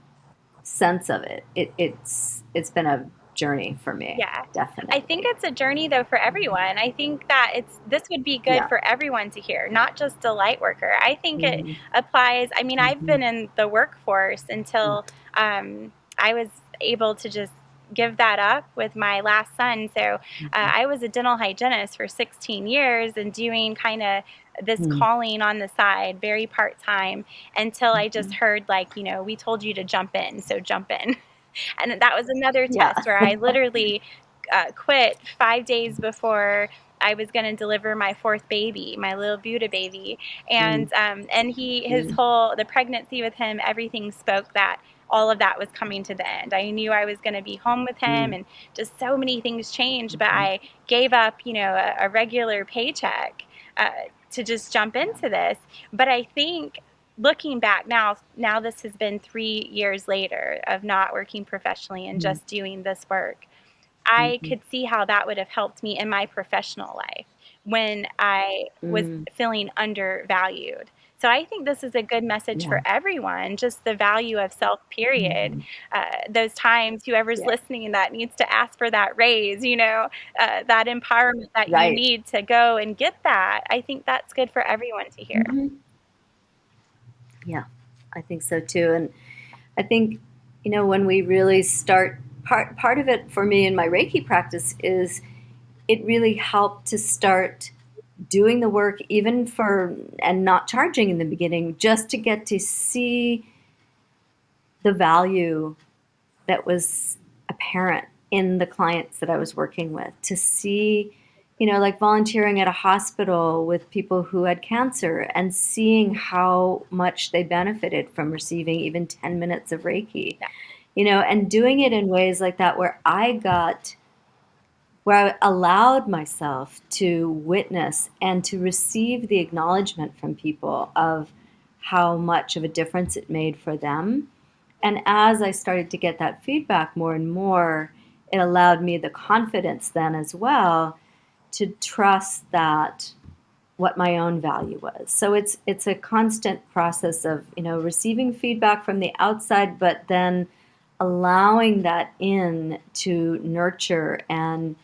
sense of it. It's been a journey for me, yeah. I think definitely. it's a journey though for everyone. I think that this would be good Yeah. for everyone to hear, not just a light worker. I think it Hmm. applies. I mean, I've Hmm. been in the workforce until I was able to just give that up with my last son. So I was a dental hygienist for 16 years and doing kind of this calling on the side, very part time, until I just heard, like, we told you to jump in, so jump in. And that was another Yeah. test where I literally quit 5 days before I was going to deliver my fourth baby, my little Buddha baby. Mm. And the pregnancy with him, everything spoke that all of that was coming to the end. I knew I was going to be home with him, Mm. and just so many things changed. But I gave up, a regular paycheck uh, to just jump into this. But I think looking back now this has been 3 years later of not working professionally and Mm. just doing this work. I could see how that would have helped me in my professional life when I was Mm. feeling undervalued. So I think this is a good message Yeah. for everyone, just the value of self, period. Those times, whoever's Yeah. listening that needs to ask for that raise, that empowerment that you Right. need to go and get that, I think that's good for everyone to hear. Hmm. Yeah, I think so too. And I think, when we really start, part of it for me in my Reiki practice is it really helped to start doing the work, even and not charging in the beginning, just to get to see the value that was apparent in the clients that I was working with, to see like volunteering at a hospital with people who had cancer and seeing how much they benefited from receiving even 10 minutes of Reiki, Yeah. and doing it in ways like that where I allowed myself to witness and to receive the acknowledgement from people of how much of a difference it made for them. And as I started to get that feedback more and more, it allowed me the confidence then as well to trust that what my own value was. So it's a constant process of, receiving feedback from the outside, but then allowing that in to nurture and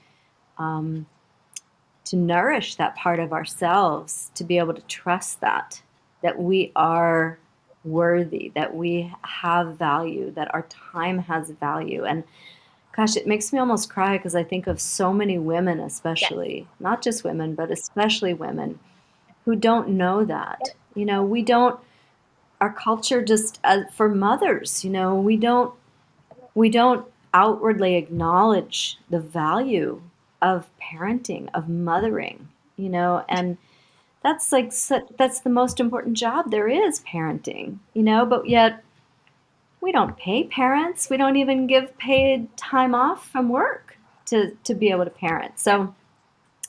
to nourish that part of ourselves, to be able to trust that we are worthy, that we have value, that our time has value. And gosh, it makes me almost cry because I think of so many women, Yes. especially, not just women, but especially women who don't know that. Yep. We don't, our culture just, for mothers, we don't outwardly acknowledge the value of parenting, of mothering, and that's the most important job there is, parenting, but yet we don't pay parents. We don't even give paid time off from work to be able to parent. So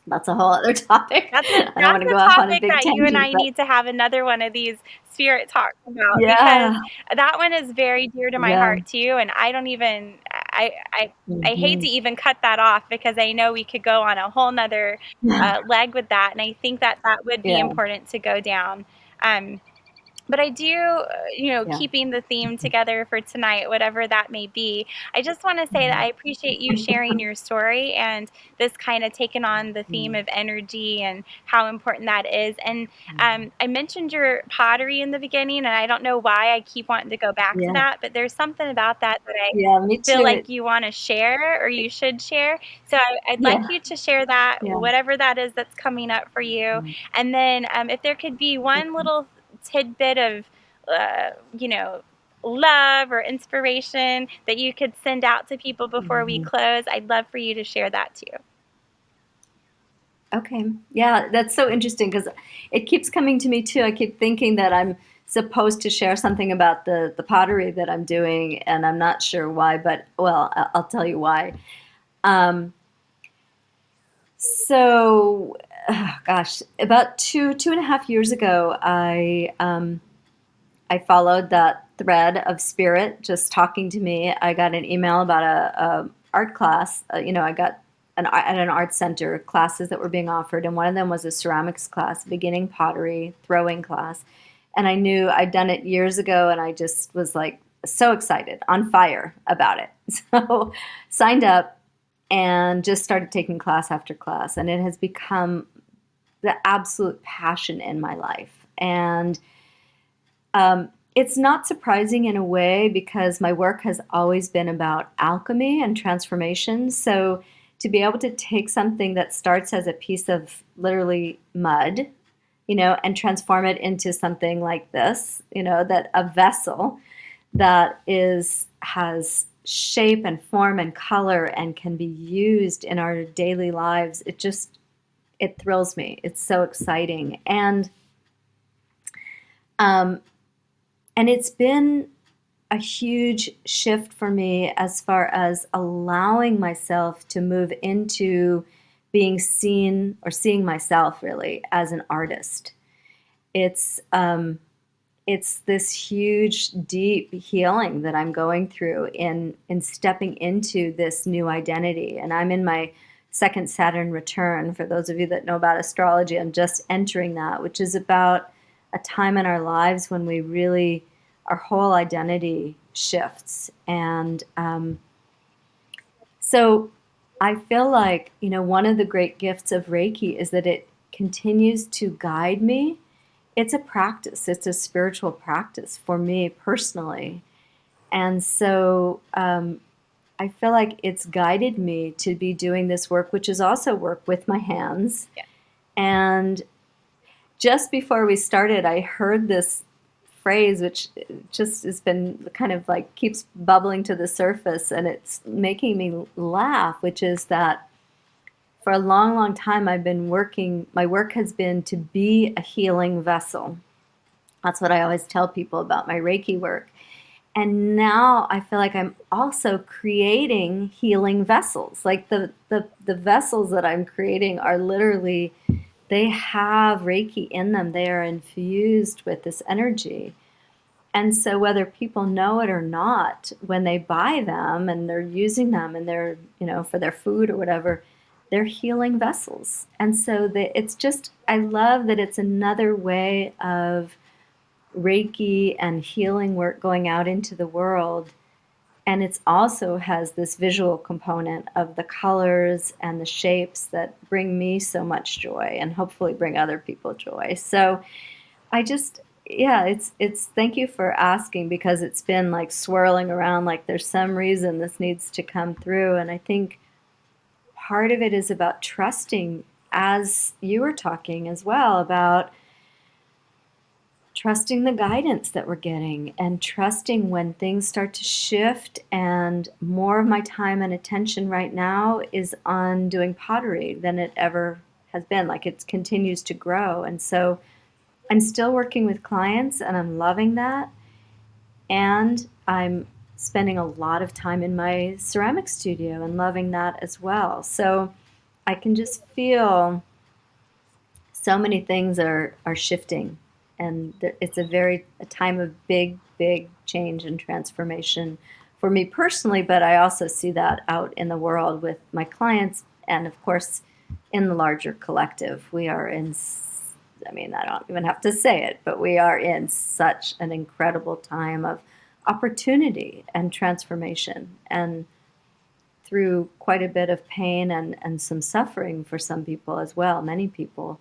that's a whole other topic. That's I don't want to go a off on a topic big that you and tangent, I but need to have another one of these spirit talks about, because yeah, that one is very dear to my yeah. heart too. And I don't even I hate Hmm. to even cut that off, because I know we could go on a whole nother leg with that, and I think that that would be Yeah, important to go down. Um, but I do, yeah. keeping the theme together for tonight, whatever that may be, I just want to say that I appreciate you sharing your story, and this kind of taking on the theme of energy and how important that is. And I mentioned your pottery in the beginning, and I don't know why I keep wanting to go back to Yeah, that, but there's something about that that I yeah, me feel too. like you want to share, or you should share. So I'd like Yeah, you to share that, yeah. whatever that is that's coming up for you. Mm. And then if there could be one Okay. little tidbit of, uh, you know, love or inspiration that you could send out to people before we Mhm. close, I'd love for you to share that too. Okay. Yeah, that's so interesting because it keeps coming to me too. I keep thinking that I'm supposed to share something about the pottery that I'm doing, and I'm not sure why, but well, I'll tell you why. Um, so, gosh, about two and a half years ago, I followed that thread of spirit just talking to me. I got an email about a art class. I got at an art center classes that were being offered, and one of them was a ceramics class, beginning pottery, throwing class. And I knew I'd done it years ago, and I just was like so excited, on fire about it. So signed up and just started taking class after class, and it has become the absolute passion in my life. And it's not surprising in a way because my work has always been about alchemy and transformation. So to be able to take something that starts as a piece of literally mud, and transform it into something like this, that a vessel that has shape and form and color and can be used in our daily lives, it thrills me. It's so exciting. Um, and it's been a huge shift for me as far as allowing myself to move into being seen, or seeing myself really as an artist. It's it's this huge, deep healing that I'm going through in stepping into this new identity. And I'm in my second Saturn return. For those of you that know about astrology, I'm just entering that, which is about a time in our lives when we really, our whole identity shifts. And so I feel like, one of the great gifts of Reiki is that it continues to guide me. It's a practice, it's a spiritual practice for me personally. And so I feel like it's guided me to be doing this work, which is also work with my hands. Yeah. And just before we started, I heard this phrase, which just has been kind of like keeps bubbling to the surface, and it's making me laugh, which is that for a long, long time, I've been working, my work has been to be a healing vessel. That's what I always tell people about my Reiki work. And now I feel like I'm also creating healing vessels. Like the vessels that I'm creating are literally, they have Reiki in them. They are infused with this energy. And so whether people know it or not, when they buy them and they're using them and they're, for their food or whatever, they're healing vessels. And so it's just, I love that it's another way of Reiki and healing work going out into the world. And it also has this visual component of the colors and the shapes that bring me so much joy and hopefully bring other people joy. So I just, yeah, it's thank you for asking, because it's been like swirling around, like there's some reason this needs to come through. And I think part of it is about trusting, as you were talking as well, about trusting the guidance that we're getting and trusting when things start to shift. And more of my time and attention right now is on doing pottery than it ever has been. Like it continues to grow. And so I'm still working with clients and I'm loving that. And I'm spending a lot of time in my ceramic studio and loving that as well. So I can just feel so many things are shifting, and it's a time of big change and transformation for me personally, but I also see that out in the world with my clients, and of course in the larger collective. We are in, I mean, I don't even have to say it, but we are in such an incredible time of opportunity and transformation, and through quite a bit of pain and some suffering for some people as well, many people.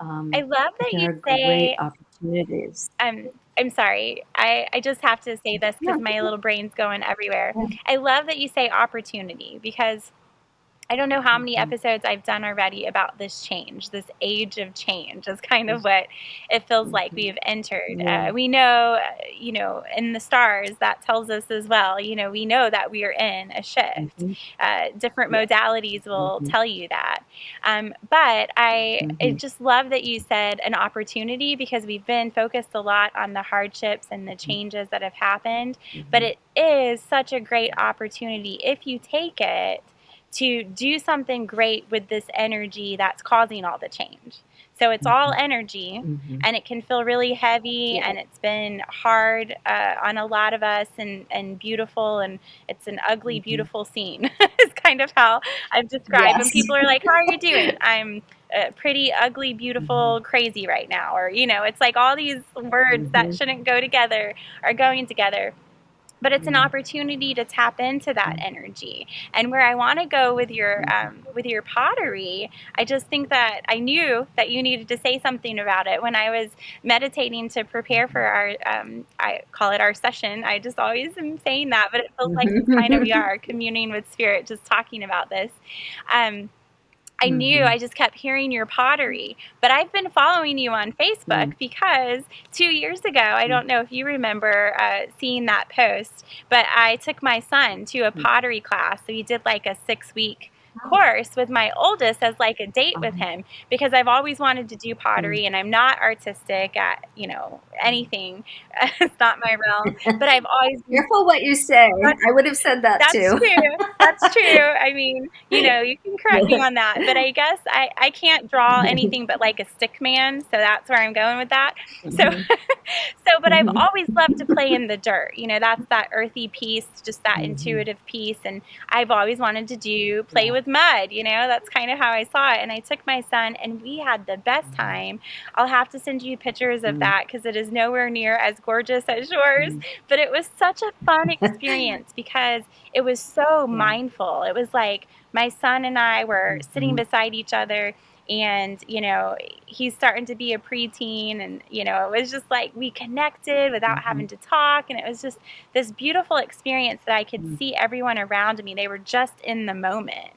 I love that There you are great say, opportunities. I'm sorry. I just have to say this Yeah, because my little brain's going everywhere. yeah. I love that you say opportunity because I don't know how many Mhm, episodes I've done already about this change, this age of change is kind of mhm, what it feels like mhm. we've entered. Yeah. We know, in the stars, that tells us as well, we know that we are in a shift. Mhm. Different Yes. modalities will Mhm, tell you that. But I mhm, just love that you said an opportunity because we've been focused a lot on the hardships and the mhm, changes that have happened. But mhm. it is such a great opportunity if you take it to do something great with this energy that's causing all the change. So it's all Mhm, energy mhm. and it can feel really heavy Yeah. and it's been hard on a lot of us and beautiful, and it's an ugly, Mhm. beautiful scene is kind of how I've described when Yes. people are like, how are you doing? I'm pretty, ugly, Mhm, beautiful, crazy right now. Or, it's like all these words that mhm, shouldn't go together are going together, but it's an mhm, opportunity to tap into that mhm, energy. And where I want to go mhm, with your pottery, I just think that I knew that you needed to say something about it when I was meditating to prepare for our I call it our session. I just always am saying that, but it feels like it's kind of, we mhm. are communing with spirit just talking about this. um, I knew, Mhm, I just kept hearing your pottery, but I've been following you on Facebook mhm, because 2 years ago, I mhm, don't know if you remember seeing that post, but I took my son to a mhm. pottery class. So he did like a 6 week course with my oldest as like a date with Uh-huh. him because I've always wanted to do Mm. pottery and I'm not artistic at, anything. It's not my realm, but I've always been. Careful what you say. I would have said that That's too. true. That's true. I mean, you can correct me on that, but I guess I can't draw anything but like a stick man, so that's where I'm going with that. So, Mhm, but I've mhm, always loved to play in the dirt. That's that earthy piece, just that mhm. intuitive piece, and I've always wanted to play Yeah. with mud. That's kind of how I saw it. And I took my son, and we had the best Mhm, time. I'll have to send you pictures of mm, that because it is nowhere near as gorgeous as yours. mm. But it was such a fun experience because it was so Yeah. mindful. It was like my son and I were sitting Mhm, beside each other, and he's starting to be a preteen, and it was just like we connected without mhm, having to talk, and it was just this beautiful experience that I could mm. see everyone around me. They were just in the moment.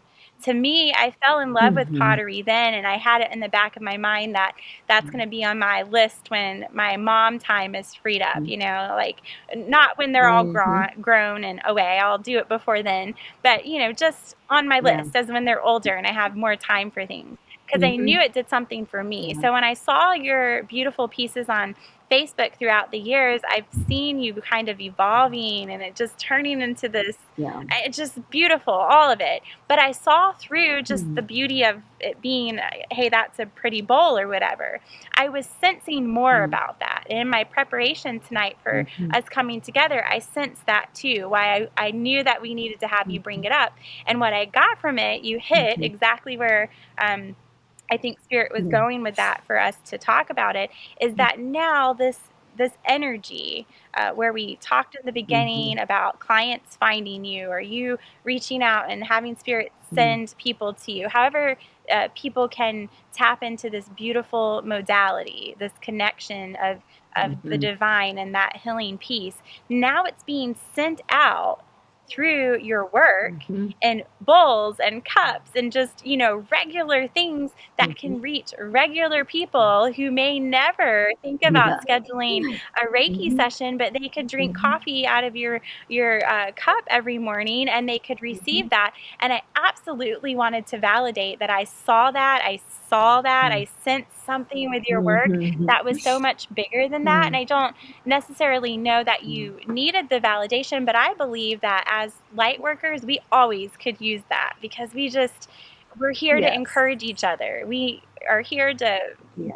to me, I fell in love with Mhm. pottery then, and I had it in the back of my mind that that's going to be on my list when my mom time is freed up, you know, like not when they're all Mhm. grown and away. I'll do it before then, but you know, just on my Yeah. list as when they're older and I have more time for things. Because I knew Mhm. it did something for me. Yeah. So when I saw your beautiful pieces on Facebook throughout the years, I've seen you kind of evolving and it just turning into this, Yeah. it's just beautiful, all of it. But I saw through just the Mhm. beauty of it being, hey, that's a pretty bowl or whatever. I was sensing more Mhm. about that. And in my preparation tonight for Mhm. us coming together, I sensed that too, why I knew that we needed to have you bring Mhm. it up. And what I got from it, you hit Mhm. exactly where I think Spirit was Yeah. going with that for us to talk about it, is that now this energy, where we talked in the Mhm. beginning about clients finding you or you reaching out and having Spirit Mhm. send people to you, however people can tap into this beautiful modality, this connection of the Mhm. divine and that healing piece. Now it's being sent out through your work Mhm. and bowls and cups and just, you know, regular things that Mhm. can reach regular people who may never think about Yeah. scheduling a Reiki Mhm. session, but they could drink Mhm. coffee out of your cup every morning and they could receive Mhm. that. And I absolutely wanted to validate that I saw that, I saw that, I sensed something with your work Mhm. that was so much bigger than that. And Mhm. I don't necessarily know that you needed the validation, but I believe that as light workers, we always could use that because we're here to Yes. encourage each other. We are here to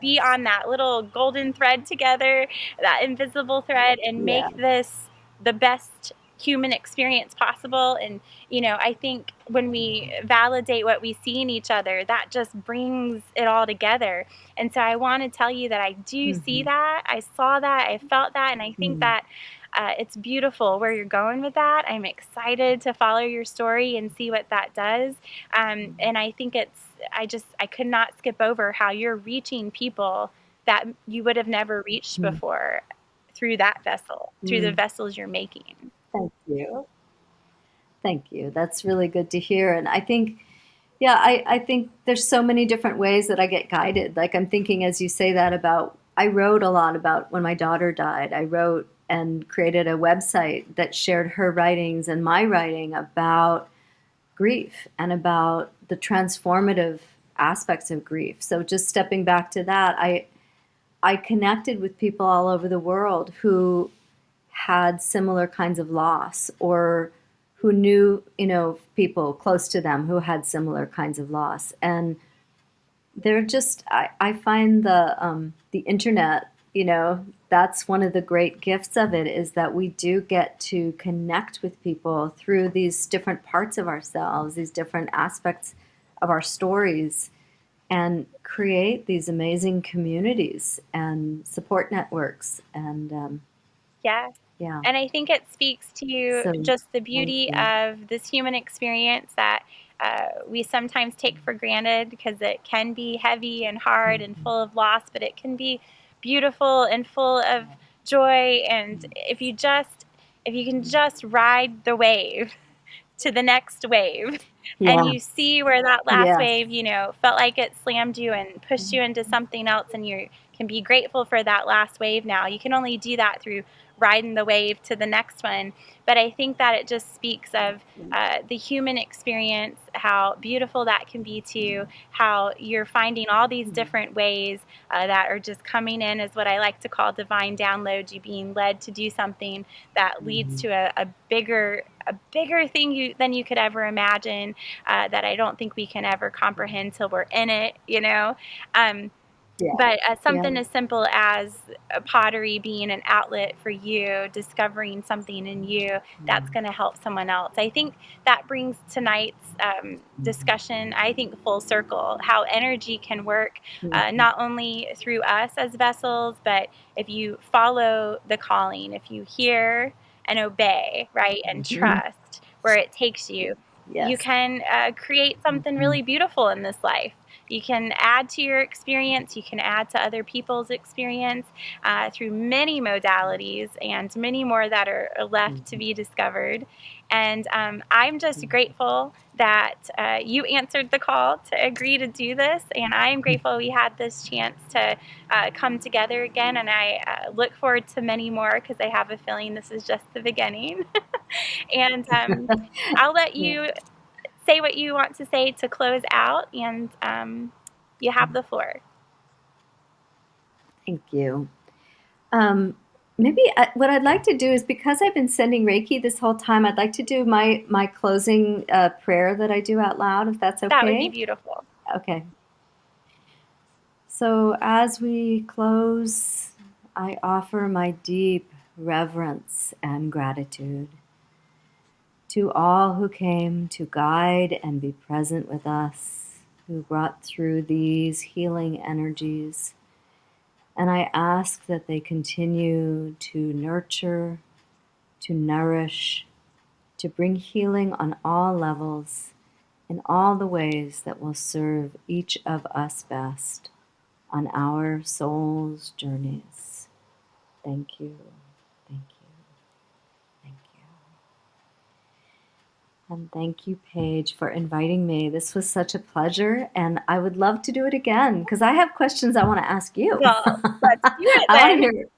be Yes. on that little golden thread together, that invisible thread, and Yeah. make this the best human experience possible. And, you know, I think when we validate what we see in each other, that just brings it all together. And so I want to tell you that I do see Mhm. that. I saw that. I felt that. And I think Mhm. that it's beautiful where you're going with that. I'm excited to follow your story and see what that does. And I think I could not skip over how you're reaching people that you would have never reached Mhm. before through that vessel, through the Mm. vessels you're making. Thank you. Thank you. That's really good to hear. And I think, yeah, I think there's so many different ways that I get guided. Like I'm thinking as you say that about, I wrote a lot about when my daughter died. I wrote and created a website that shared her writings and my writing about grief and about the transformative aspects of grief. So just stepping back to that, I connected with people all over the world who had similar kinds of loss or who knew, people close to them who had similar kinds of loss. And they're just, I find the internet, that's one of the great gifts of it is that we do get to connect with people through these different parts of ourselves, these different aspects of our stories, and create these amazing communities and support networks. And Yeah. yeah, And I think it speaks to so just the thank beauty you. of this human experience that we sometimes take for granted because it can be heavy and hard and Mhm. full of loss, but it can be beautiful and full of joy. And if you can just ride the wave, to the next wave. And Yeah. you see where that last Yes. wave, you know, felt like it slammed you and pushed you into something else, and you can be grateful for that last wave now. You can only do that through riding the wave to the next one. But I think that it just speaks of the human experience, how beautiful that can be too, how you're finding all these different ways that are just coming in as what I like to call divine downloads, you being led to do something that leads Mhm. to a bigger thing than you could ever imagine, that I don't think we can ever comprehend till we're in it, you know. Um, Yeah. but Yeah. something as simple as pottery being an outlet for you, discovering something in you that's going to help someone else. I think that brings tonight's discussion, I think, full circle, how energy can work Mhm. not only through us as vessels, but if you follow the calling, if you hear and obey, right, and Mhm. trust where it takes you, You Yes. can create something Mhm. really beautiful in this life. You can add to your experience, you can add to other people's experience through many modalities and many more that are left to Mhm. be discovered. And I'm just grateful that you answered the call to agree to do this. And I am grateful we had this chance to come together again. And I look forward to many more because I have a feeling this is just the beginning. And I'll let Yeah. you say what you want to say to close out, and you have the floor. Thank you. Um, maybe what I'd like to do is, because I've been sending Reiki this whole time, I'd like to do my closing prayer that I do out loud, if that's That would be okay. beautiful. Okay. So as we close, I offer my deep reverence and gratitude to all who came to guide and be present with us, who brought through these healing energies. And I ask that they continue to nurture, to nourish, to bring healing on all levels, in all the ways that will serve each of us best on our soul's journeys. Thank you, thank you, thank you. And thank you, Paige, for inviting me. This was such a pleasure, and I would love to do it again because I have questions I want to ask you. Well, let's do it I want to then. hear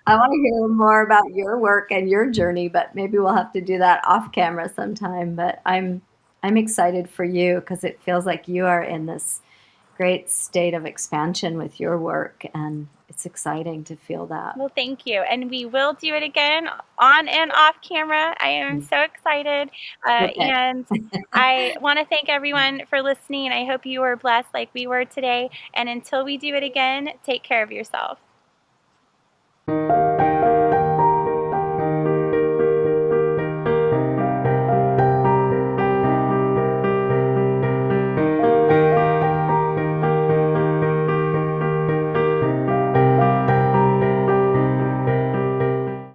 I want to hear more about your work and your journey, but maybe we'll have to do that off camera sometime. But I'm excited for you because it feels like you are in this great state of expansion with your work, and it's exciting to feel that. Well, thank you. And we will do it again on and off camera. I am Mm. so excited. Okay. And I want to thank everyone for listening. I hope you were blessed like we were today. And until we do it again, take care of yourself.